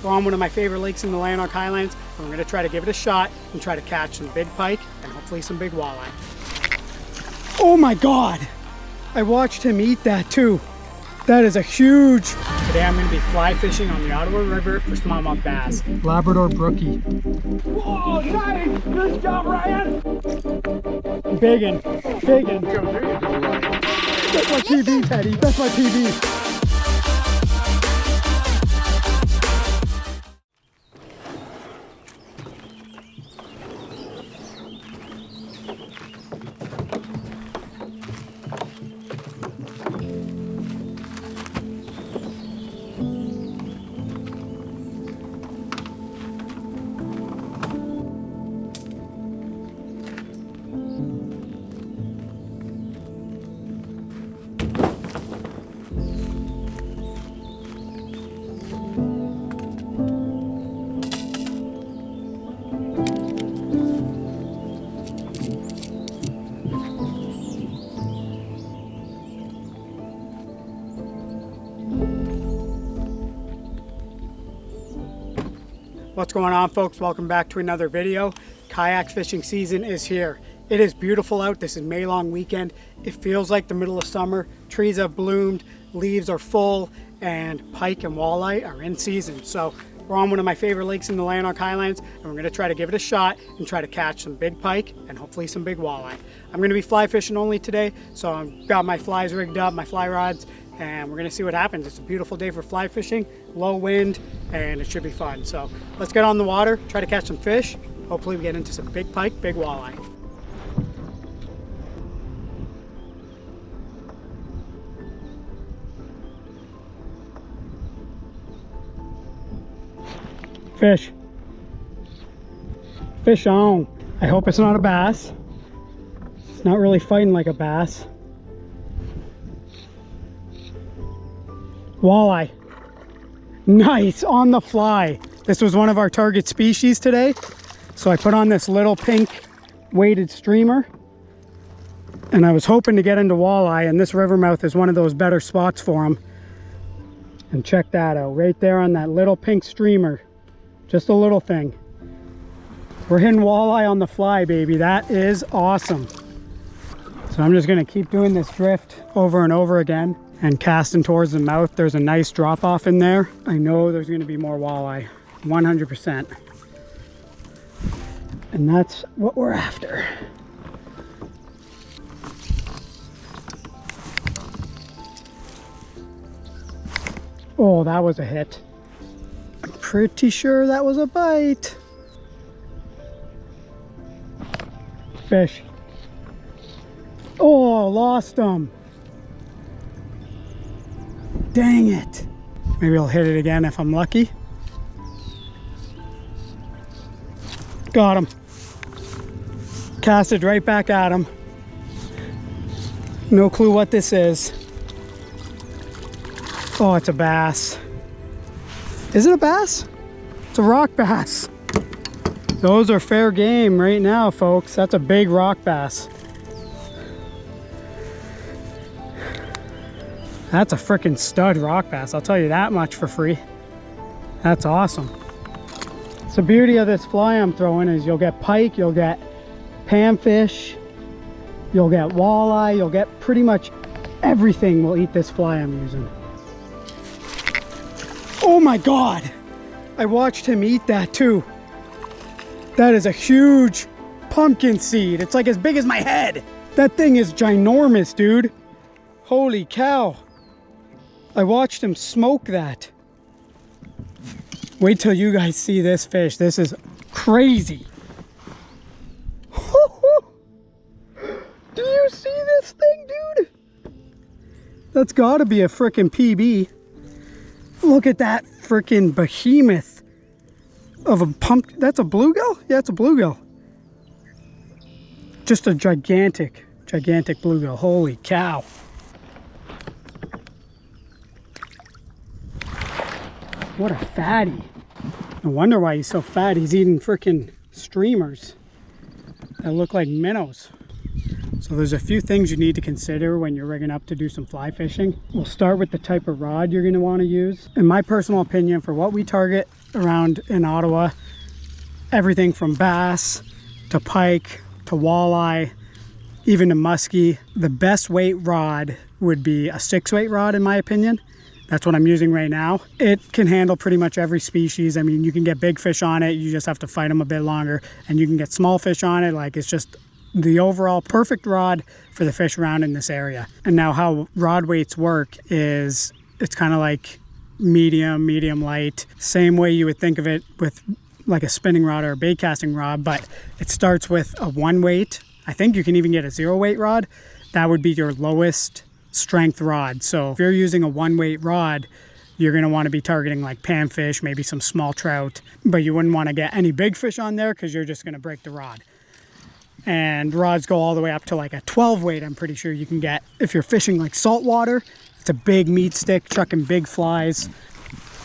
We're on one of my favorite lakes in the Lanark Highlands, and we're going to try to give it a shot and try to catch some big pike and hopefully some big walleye. Oh my God! I watched him eat that too. That is a huge... Today I'm going to be fly fishing on the Ottawa River for smallmouth bass. Labrador brookie. Whoa, nice! Good job, Ryan! Biggin, biggin. That's my PB, Teddy. That's my PB. What's going on, folks? Welcome back to another video. Kayak fishing season is here. It is beautiful out. This is May long weekend. It feels like the middle of summer. Trees have bloomed, leaves are full, and pike and walleye are in season. So we're on one of my favorite lakes in the Lanark Highlands, and we're going to try to give it a shot and try to catch some big pike and hopefully some big walleye. I'm going to be fly fishing only today, so I've got my flies rigged up, my fly rods, and we're gonna see what happens. It's a beautiful day for fly fishing, low wind, and it should be fun. So let's get on the water, try to catch some fish. Hopefully we get into some big pike, big walleye. Fish. Fish on. I hope it's not a bass. It's not really fighting like a bass. Walleye. Nice, on the fly. This was one of our target species today. So I put on this little pink weighted streamer, and I was hoping to get into walleye, and this river mouth is one of those better spots for them. And check that out, right there on that little pink streamer. Just a little thing. We're hitting walleye on the fly, baby. That is awesome. So I'm just gonna keep doing this drift over and over again and casting towards the mouth. There's a nice drop off in there. I know there's going to be more walleye, 100%. And that's what we're after. Oh, that was a hit. I'm pretty sure that was a bite. Fish. Oh, lost him. Dang it. Maybe I'll hit it again if I'm lucky. Got him. Casted right back at him. No clue what this is. Oh, it's a bass. Is it a bass? It's a rock bass. Those are fair game right now, folks. That's a big rock bass. That's a freaking stud rock bass, I'll tell you that much for free. That's awesome. So the beauty of this fly I'm throwing is you'll get pike, you'll get panfish, you'll get walleye, you'll get pretty much everything will eat this fly I'm using. Oh my God! I watched him eat that too. That is a huge pumpkin seed. It's like as big as my head. That thing is ginormous, dude. Holy cow. I watched him smoke that. Wait till you guys see this fish. This is crazy. Do you see this thing, dude? That's gotta be a frickin' PB. Look at that frickin' behemoth of a pumpkin. That's a bluegill? Yeah, it's a bluegill. Just a gigantic bluegill. Holy cow. What a fatty. No wonder why he's so fat. He's eating freaking streamers that look like minnows. So there's a few things you need to consider when you're rigging up to do some fly fishing. We'll start with the type of rod you're going to want to use. In my personal opinion, for what we target, around in Ottawa. Everything from bass to pike to walleye, even to muskie. The best weight rod would be a 6-weight rod in my opinion. That's what I'm using right now. It can handle pretty much every species. I mean, you can get big fish on it, you just have to fight them a bit longer, and you can get small fish on it. Like, it's just the overall perfect rod for the fish around in this area. And now how rod weights work is it's kind of like medium light. Same way you would think of it with like a spinning rod or a bait casting rod, but it starts with a 1 weight. I think you can even get a 0 weight rod. That would be your lowest strength rod. So if you're using a 1 weight rod, you're going to want to be targeting like panfish, maybe some small trout, but you wouldn't want to get any big fish on there because you're just going to break the rod. And rods go all the way up to like a 12 weight. I'm pretty sure you can get if you're fishing like saltwater. It's a big meat stick chucking big flies,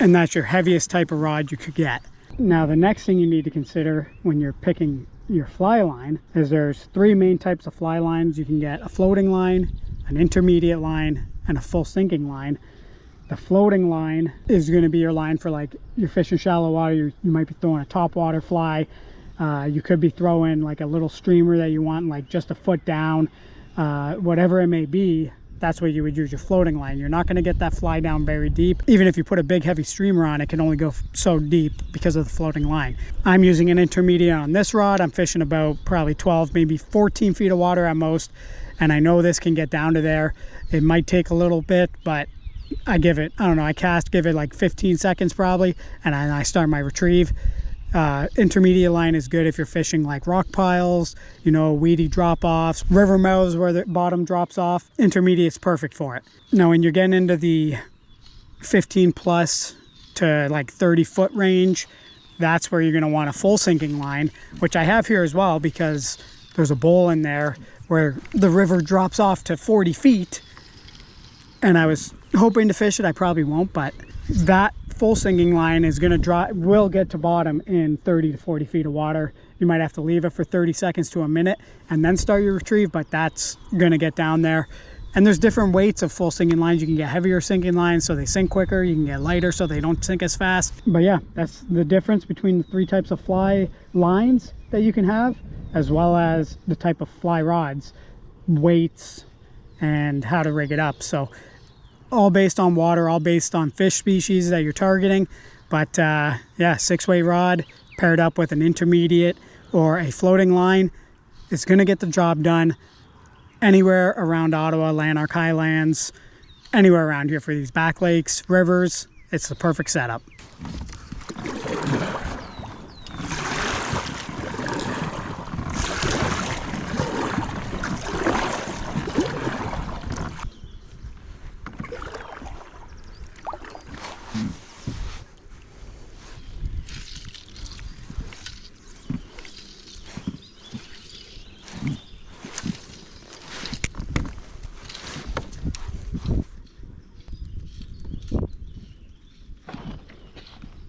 and that's your heaviest type of rod you could get. Now the next thing you need to consider when you're picking your fly line is there's 3 main types of fly lines. You can get a floating line, an intermediate line, and a full sinking line. The floating line is going to be your line for like you're fishing shallow water. You might be throwing a top water fly. You could be throwing like a little streamer that you want like just a foot down, whatever it may be. That's where you would use your floating line. You're not going to get that fly down very deep. Even if you put a big heavy streamer on, it can only go so deep because of the floating line. I'm using an intermediate on this rod. I'm fishing about probably 12, maybe 14 feet of water at most. And I know this can get down to there. It might take a little bit, but I give it, I don't know, I give it like 15 seconds probably, and I start my retrieve. Intermediate line is good if you're fishing like rock piles, you know, weedy drop-offs, river mouths where the bottom drops off. Intermediate's perfect for it. Now when you're getting into the 15 plus to like 30 foot range, that's where you're going to want a full sinking line, which I have here as well because there's a bowl in there where the river drops off to 40 feet, and I was hoping to fish it. I probably won't, but that full sinking line is going to will get to bottom in 30 to 40 feet of water. You might have to leave it for 30 seconds to a minute and then start your retrieve, but that's going to get down there. And there's different weights of full sinking lines. You can get heavier sinking lines so they sink quicker. You can get lighter so they don't sink as fast. But yeah, that's the difference between the 3 types of fly lines that you can have, as well as the type of fly rods, weights, and how to rig it up. So all based on water, all based on fish species that you're targeting. But yeah, 6-weight rod paired up with an intermediate or a floating line is going to get the job done anywhere around Ottawa, Lanark Highlands, anywhere around here for these back lakes, rivers. It's the perfect setup.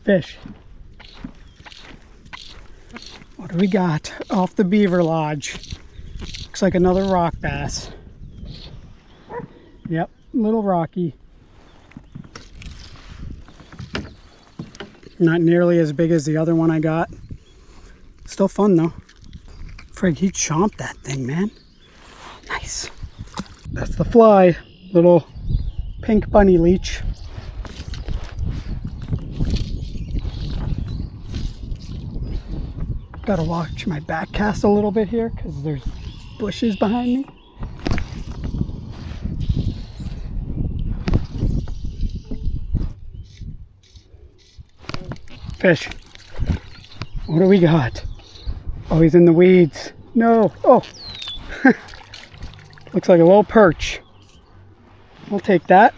Fish. What do we got off the beaver lodge? Looks like another rock bass. Yep, little rocky. Not nearly as big as the other one I got. Still fun though. Frig, he chomped that thing, man. Nice. That's the fly. Little pink bunny leech. Gotta watch my back cast a little bit here because there's bushes behind me. Fish. What do we got? Oh, he's in the weeds. No. Oh. Looks like a little perch. We'll take that.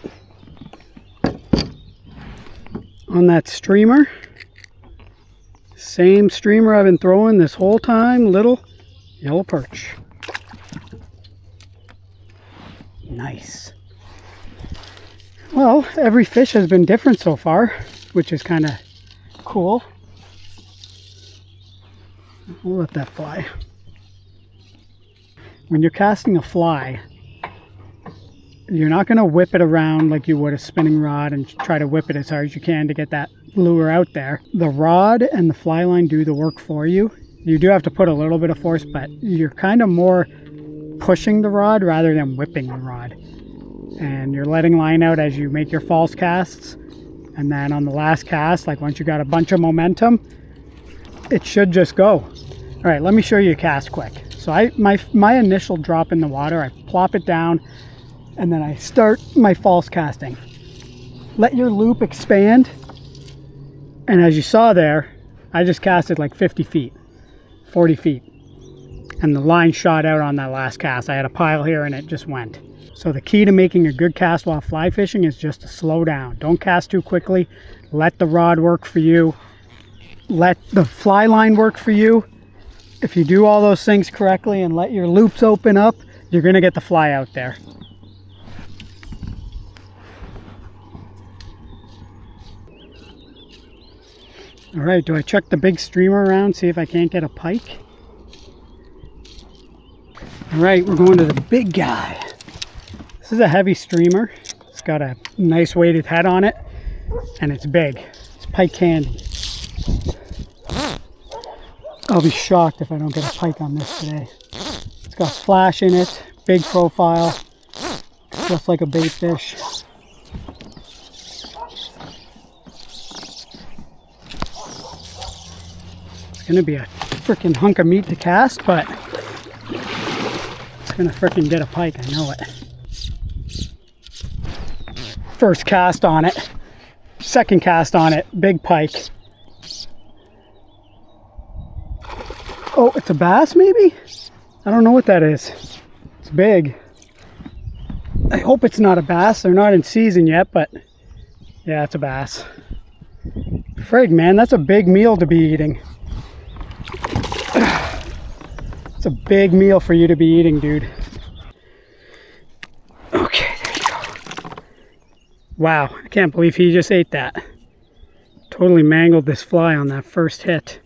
On that streamer. Same streamer I've been throwing this whole time. Little yellow perch. Nice. Well, every fish has been different so far, which is kind of cool. We'll let that fly. When you're casting a fly, you're not going to whip it around like you would a spinning rod and try to whip it as hard as you can to get that lure out there. The rod and the fly line do the work for you. You do have to put a little bit of force, but you're kind of more pushing the rod rather than whipping the rod. And you're letting line out as you make your false casts. And then on the last cast, like once you got a bunch of momentum, it should just go. All right, let me show you a cast quick. So my initial drop in the water, I plop it down and then I start my false casting. Let your loop expand. And as you saw there, I just casted like 50 feet, 40 feet. And the line shot out on that last cast. I had a pile here and it just went. So the key to making a good cast while fly fishing is just to slow down. Don't cast too quickly. Let the rod work for you. Let the fly line work for you. If you do all those things correctly and let your loops open up, you're gonna get the fly out there. All right, do I chuck the big streamer around, see if I can't get a pike? All right, we're going to the big guy. This is a heavy streamer. It's got a nice weighted head on it, and it's big. It's pike candy. I'll be shocked if I don't get a pike on this today. It's got flash in it, big profile, just like a bait fish. It's gonna be a freaking hunk of meat to cast, but it's gonna freaking get a pike, I know it. First cast on it, second cast on it, big pike. Oh, it's a bass maybe? I don't know what that is. It's big. I hope it's not a bass. They're not in season yet, but yeah, it's a bass. Frig, man, that's a big meal to be eating. It's a big meal for you to be eating, dude. Okay, there you go. Wow, I can't believe he just ate that. Totally mangled this fly on that first hit.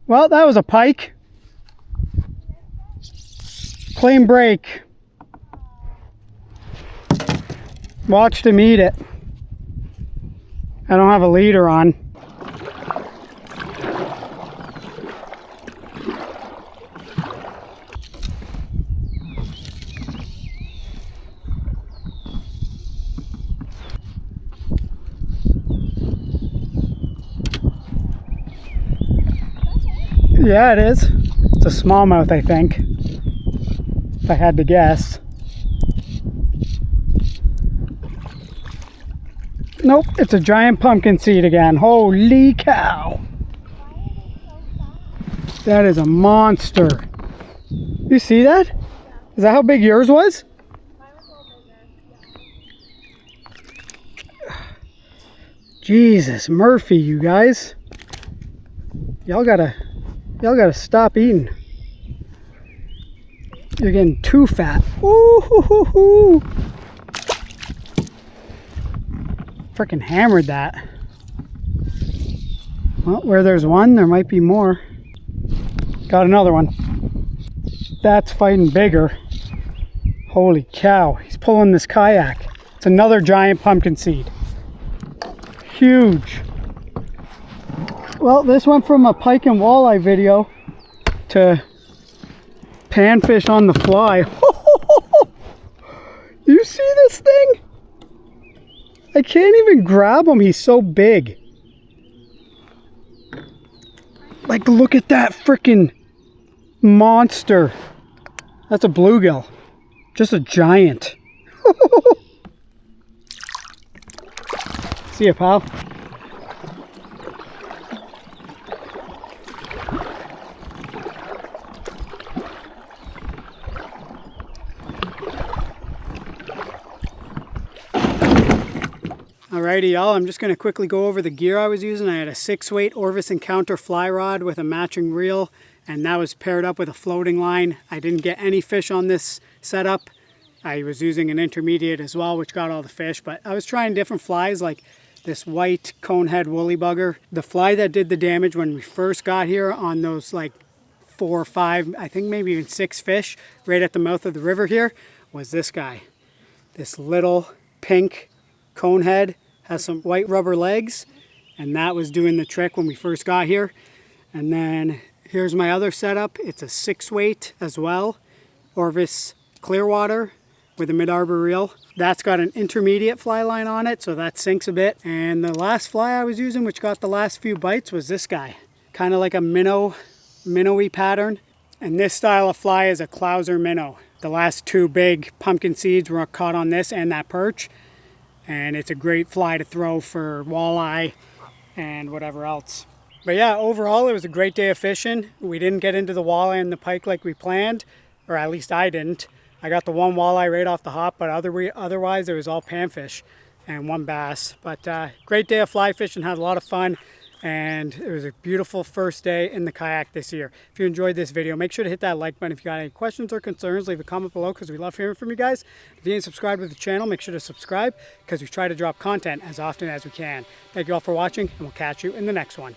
Well, that was a pike. Clean break. Watched him eat it. I don't have a leader on. Yeah, it is. It's a smallmouth, I think. If I had to guess. Nope, it's a giant pumpkin seed again. Holy cow. That is a monster. You see that? Is that how big yours was? Jesus, Murphy, you guys. Y'all gotta stop eating. You're getting too fat. Ooh, hoo, hoo, hoo. Freaking hammered that. Well, where there's one, there might be more. Got another one. That's fighting bigger. Holy cow, he's pulling this kayak. It's another giant pumpkin seed. Huge. Well, this went from a pike and walleye video to panfish on the fly. You see this thing? I can't even grab him. He's so big. Like, look at that freaking monster. That's a bluegill. Just a giant. See ya, pal. Alrighty y'all, I'm just going to quickly go over the gear I was using. I had a 6-weight Orvis Encounter fly rod with a matching reel, and that was paired up with a floating line. I didn't get any fish on this setup. I was using an intermediate as well, which got all the fish, but I was trying different flies like this white conehead woolly bugger. The fly that did the damage when we first got here on those like 4 or 5, I think maybe even 6 fish right at the mouth of the river here was this guy. This little pink conehead, has some white rubber legs, and that was doing the trick when we first got here. And then here's my other setup. It's a 6-weight as well, Orvis Clearwater with a mid-arbor reel. That's got an intermediate fly line on it, so that sinks a bit. And the last fly I was using, which got the last few bites, was this guy. Kind of like a minnowy pattern. And this style of fly is a Clouser minnow. The last 2 big pumpkin seeds were caught on this and that perch. And it's a great fly to throw for walleye and whatever else. But yeah, overall it was a great day of fishing. We didn't get into the walleye and the pike like we planned, or at least I didn't. I got the 1 walleye right off the hop, but otherwise it was all panfish and 1 bass. But great day of fly fishing, had a lot of fun. And it was a beautiful first day in the kayak this year. If you enjoyed this video, make sure to hit that like button. If you got any questions or concerns, leave a comment below because we love hearing from you guys. If you ain't subscribed to the channel, make sure to subscribe because we try to drop content as often as we can. Thank you all for watching, and we'll catch you in the next one.